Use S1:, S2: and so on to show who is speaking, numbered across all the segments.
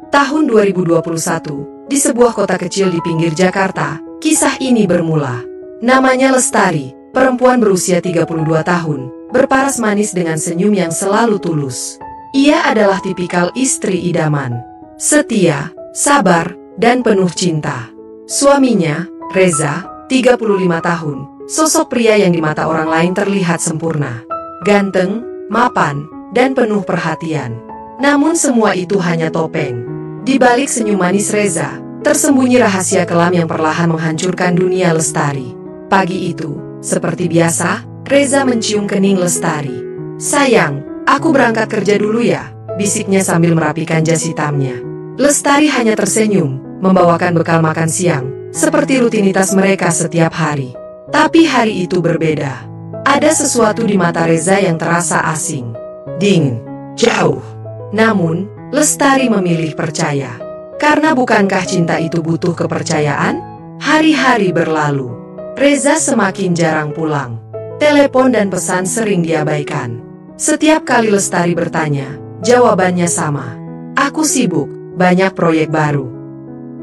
S1: Tahun 2021, di sebuah kota kecil di pinggir Jakarta, kisah ini bermula. Namanya Lestari, perempuan berusia 32 tahun, berparas manis dengan senyum yang selalu tulus. Ia adalah tipikal istri idaman, setia, sabar, dan penuh cinta. Suaminya, Reza, 35 tahun, sosok pria yang di mata orang lain terlihat sempurna, ganteng, mapan, dan penuh perhatian. Namun semua itu hanya topeng. Di balik senyum manis Reza, tersembunyi rahasia kelam yang perlahan menghancurkan dunia Lestari. Pagi itu, seperti biasa, Reza mencium kening Lestari. "Sayang, aku berangkat kerja dulu ya," bisiknya sambil merapikan jas hitamnya. Lestari hanya tersenyum, membawakan bekal makan siang, seperti rutinitas mereka setiap hari. Tapi hari itu berbeda. Ada sesuatu di mata Reza yang terasa asing. Dingin, jauh. Namun, Lestari memilih percaya. Karena bukankah cinta itu butuh kepercayaan? Hari-hari berlalu. Reza semakin jarang pulang. Telepon dan pesan sering diabaikan. Setiap kali Lestari bertanya, jawabannya sama. "Aku sibuk, banyak proyek baru."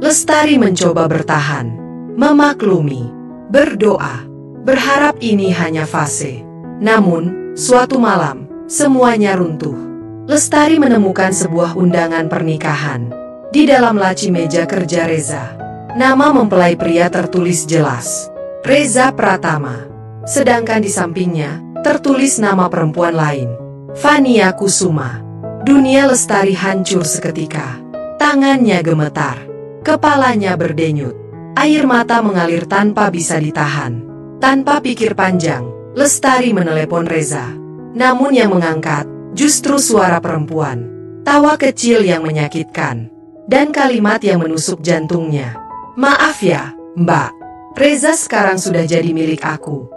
S1: Lestari mencoba bertahan, memaklumi, berdoa, berharap ini hanya fase. Namun, suatu malam, semuanya runtuh. Lestari menemukan sebuah undangan pernikahan. Di dalam laci meja kerja Reza, nama mempelai pria tertulis jelas, Reza Pratama. Sedangkan di sampingnya, tertulis nama perempuan lain, Fania Kusuma. Dunia Lestari hancur seketika. Tangannya gemetar, kepalanya berdenyut. Air mata mengalir tanpa bisa ditahan. Tanpa pikir panjang, Lestari menelepon Reza. Namun yang mengangkat justru suara perempuan, tawa kecil yang menyakitkan, dan kalimat yang menusuk jantungnya. "Maaf ya, Mbak. Reza sekarang sudah jadi milik aku."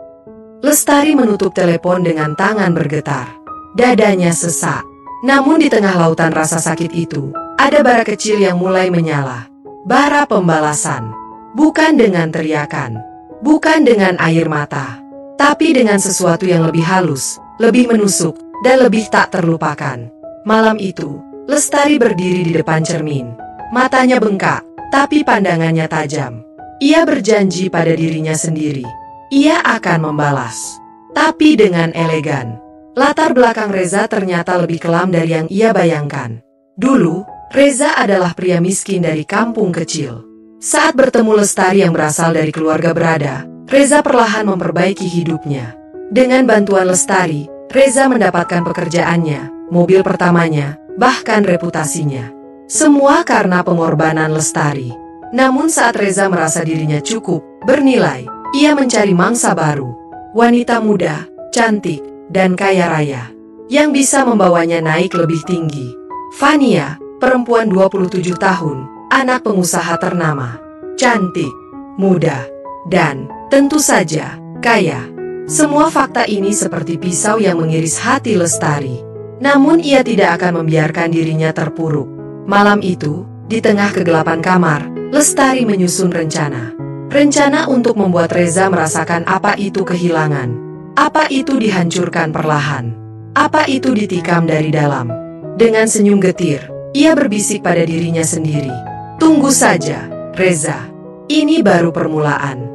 S1: Lestari menutup telepon dengan tangan bergetar. Dadanya sesak. Namun di tengah lautan rasa sakit itu, ada bara kecil yang mulai menyala. Bara pembalasan. Bukan dengan teriakan, bukan dengan air mata, tapi dengan sesuatu yang lebih halus, lebih menusuk, dan lebih tak terlupakan. Malam itu, Lestari berdiri di depan cermin. Matanya bengkak, tapi pandangannya tajam. Ia berjanji pada dirinya sendiri. Ia akan membalas. Tapi dengan elegan. Latar belakang Reza ternyata lebih kelam dari yang ia bayangkan. Dulu, Reza adalah pria miskin dari kampung kecil. Saat bertemu Lestari yang berasal dari keluarga berada, Reza perlahan memperbaiki hidupnya. Dengan bantuan Lestari, Reza mendapatkan pekerjaannya, mobil pertamanya, bahkan reputasinya. Semua karena pengorbanan Lestari. Namun saat Reza merasa dirinya cukup, bernilai, ia mencari mangsa baru. Wanita muda, cantik, dan kaya raya. Yang bisa membawanya naik lebih tinggi. Fania, perempuan 27 tahun, anak pengusaha ternama. Cantik, muda, dan tentu saja, kaya. Semua fakta ini seperti pisau yang mengiris hati Lestari. Namun ia tidak akan membiarkan dirinya terpuruk. Malam itu, di tengah kegelapan kamar, Lestari menyusun rencana. Rencana untuk membuat Reza merasakan apa itu kehilangan. Apa itu dihancurkan perlahan. Apa itu ditikam dari dalam. Dengan senyum getir, ia berbisik pada dirinya sendiri. "Tunggu saja, Reza. Ini baru permulaan."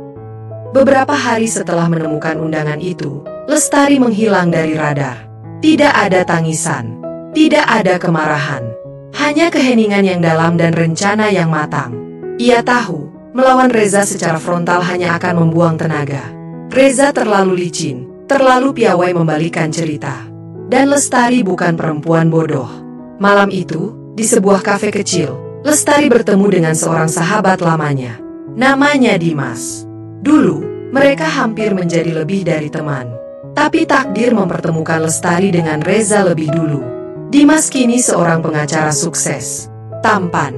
S1: Beberapa hari setelah menemukan undangan itu, Lestari menghilang dari radar. Tidak ada tangisan, tidak ada kemarahan, hanya keheningan yang dalam dan rencana yang matang. Ia tahu, melawan Reza secara frontal hanya akan membuang tenaga. Reza terlalu licin, terlalu piawai membalikan cerita. Dan Lestari bukan perempuan bodoh. Malam itu, di sebuah kafe kecil, Lestari bertemu dengan seorang sahabat lamanya. Namanya Dimas. Dulu, mereka hampir menjadi lebih dari teman. Tapi takdir mempertemukan Lestari dengan Reza lebih dulu. Dimas kini seorang pengacara sukses, tampan,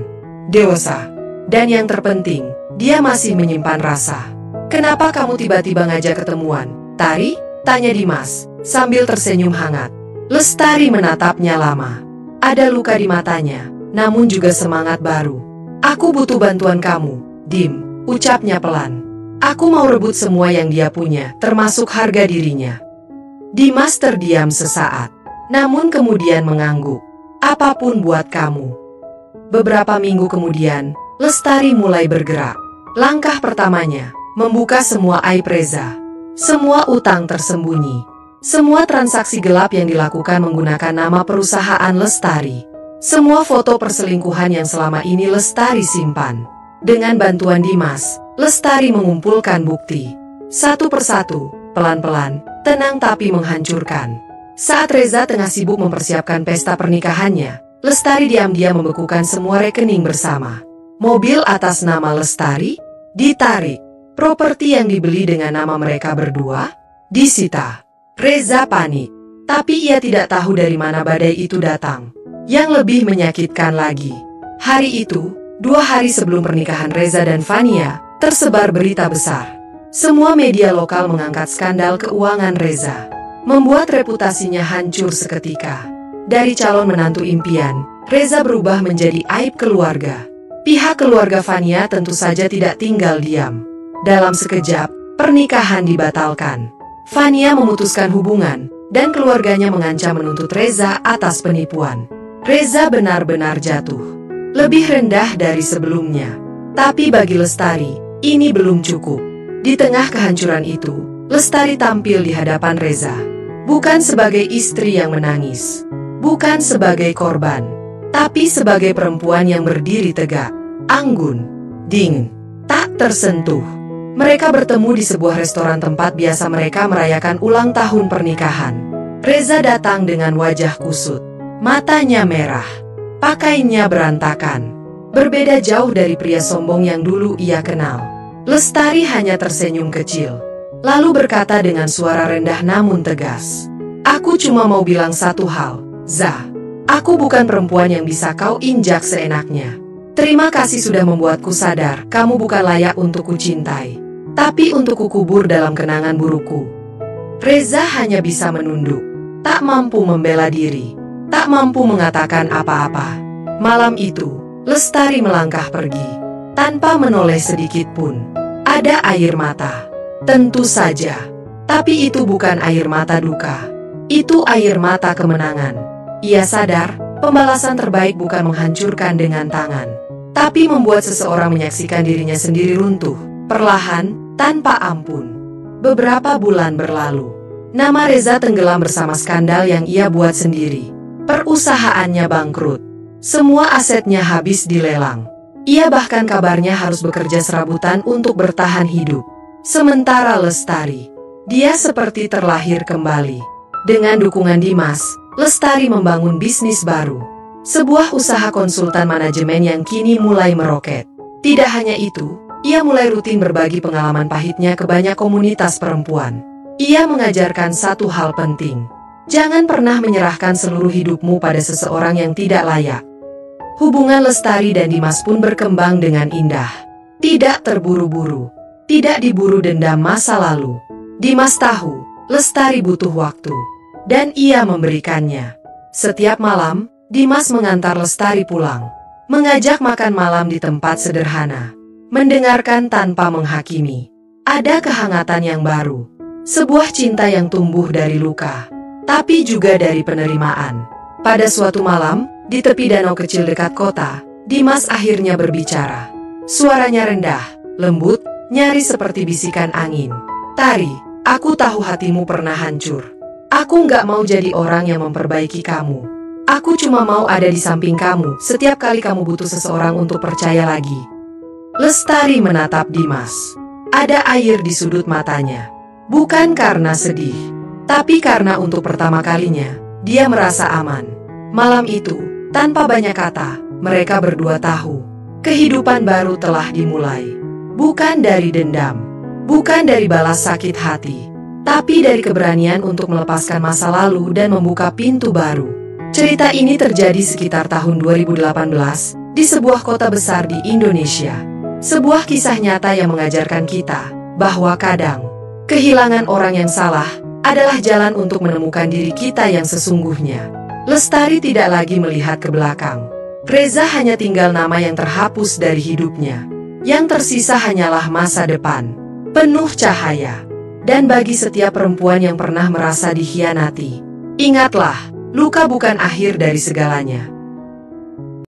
S1: dewasa, dan yang terpenting, dia masih menyimpan rasa. "Kenapa kamu tiba-tiba ngajak ketemuan, Tari?" tanya Dimas, sambil tersenyum hangat. Lestari menatapnya lama. Ada luka di matanya, namun juga semangat baru. "Aku butuh bantuan kamu, Dim," ucapnya pelan. "Aku mau rebut semua yang dia punya, termasuk harga dirinya." Dimas terdiam sesaat, namun kemudian mengangguk. "Apapun buat kamu." Beberapa minggu kemudian, Lestari mulai bergerak. Langkah pertamanya, membuka semua aib Reza. Semua utang tersembunyi. Semua transaksi gelap yang dilakukan menggunakan nama perusahaan Lestari. Semua foto perselingkuhan yang selama ini Lestari simpan. Dengan bantuan Dimas, Lestari mengumpulkan bukti. Satu persatu, pelan-pelan, tenang tapi menghancurkan. Saat Reza tengah sibuk mempersiapkan pesta pernikahannya, Lestari diam-diam membekukan semua rekening bersama. Mobil atas nama Lestari ditarik. Properti yang dibeli dengan nama mereka berdua disita. Reza panik, tapi ia tidak tahu dari mana badai itu datang. Yang lebih menyakitkan lagi, hari itu, 2 hari sebelum pernikahan Reza dan Fania, tersebar berita besar. Semua media lokal mengangkat skandal keuangan Reza, membuat reputasinya hancur seketika. Dari calon menantu impian, Reza berubah menjadi aib keluarga. Pihak keluarga Fania tentu saja tidak tinggal diam. Dalam sekejap, pernikahan dibatalkan. Fania memutuskan hubungan, dan keluarganya mengancam menuntut Reza atas penipuan. Reza benar-benar jatuh, lebih rendah dari sebelumnya. Tapi bagi Lestari, ini belum cukup. Di tengah kehancuran itu, Lestari tampil di hadapan Reza. Bukan sebagai istri yang menangis, bukan sebagai korban, tapi sebagai perempuan yang berdiri tegak, anggun, dingin, tak tersentuh. Mereka bertemu di sebuah restoran tempat biasa mereka merayakan ulang tahun pernikahan. Reza datang dengan wajah kusut, matanya merah, pakaiannya berantakan. Berbeda jauh dari pria sombong yang dulu ia kenal. Lestari hanya tersenyum kecil, lalu berkata dengan suara rendah namun tegas, "Aku cuma mau bilang satu hal, Za. Aku bukan perempuan yang bisa kau injak seenaknya. Terima kasih sudah membuatku sadar kamu bukan layak untuk kucintai, tapi untuk kukubur dalam kenangan burukku." Reza hanya bisa menunduk, tak mampu membela diri, tak mampu mengatakan apa-apa. Malam itu, Lestari melangkah pergi, tanpa menoleh sedikit pun. Ada air mata, tentu saja, tapi itu bukan air mata duka. Itu air mata kemenangan. Ia sadar, pembalasan terbaik bukan menghancurkan dengan tangan, tapi membuat seseorang menyaksikan dirinya sendiri runtuh, perlahan, tanpa ampun. Beberapa bulan berlalu. Nama Reza tenggelam bersama skandal yang ia buat sendiri. Perusahaannya bangkrut. Semua asetnya habis dilelang. Ia bahkan kabarnya harus bekerja serabutan untuk bertahan hidup. Sementara Lestari, dia seperti terlahir kembali. Dengan dukungan Dimas, Lestari membangun bisnis baru. Sebuah usaha konsultan manajemen yang kini mulai meroket. Tidak hanya itu, ia mulai rutin berbagi pengalaman pahitnya ke banyak komunitas perempuan. Ia mengajarkan satu hal penting. Jangan pernah menyerahkan seluruh hidupmu pada seseorang yang tidak layak. Hubungan Lestari dan Dimas pun berkembang dengan indah. Tidak terburu-buru, tidak diburu dendam masa lalu. Dimas tahu, Lestari butuh waktu, dan ia memberikannya. Setiap malam, Dimas mengantar Lestari pulang, mengajak makan malam di tempat sederhana, mendengarkan tanpa menghakimi. Ada kehangatan yang baru, sebuah cinta yang tumbuh dari luka, tapi juga dari penerimaan. Pada suatu malam, di tepi danau kecil dekat kota, Dimas akhirnya berbicara. Suaranya rendah, lembut, nyaris seperti bisikan angin. "Tari, aku tahu hatimu pernah hancur. Aku nggak mau jadi orang yang memperbaiki kamu. Aku cuma mau ada di samping kamu setiap kali kamu butuh seseorang untuk percaya lagi." Lestari menatap Dimas. Ada air di sudut matanya. Bukan karena sedih, tapi karena untuk pertama kalinya, dia merasa aman. Malam itu, tanpa banyak kata, mereka berdua tahu, kehidupan baru telah dimulai. Bukan dari dendam, bukan dari balas sakit hati, tapi dari keberanian untuk melepaskan masa lalu dan membuka pintu baru. Cerita ini terjadi sekitar tahun 2018, di sebuah kota besar di Indonesia. Sebuah kisah nyata yang mengajarkan kita, bahwa kadang, kehilangan orang yang salah, adalah jalan untuk menemukan diri kita yang sesungguhnya. Lestari tidak lagi melihat ke belakang. Reza hanya tinggal nama yang terhapus dari hidupnya. Yang tersisa hanyalah masa depan, penuh cahaya. Dan bagi setiap perempuan yang pernah merasa dikhianati, ingatlah, luka bukan akhir dari segalanya.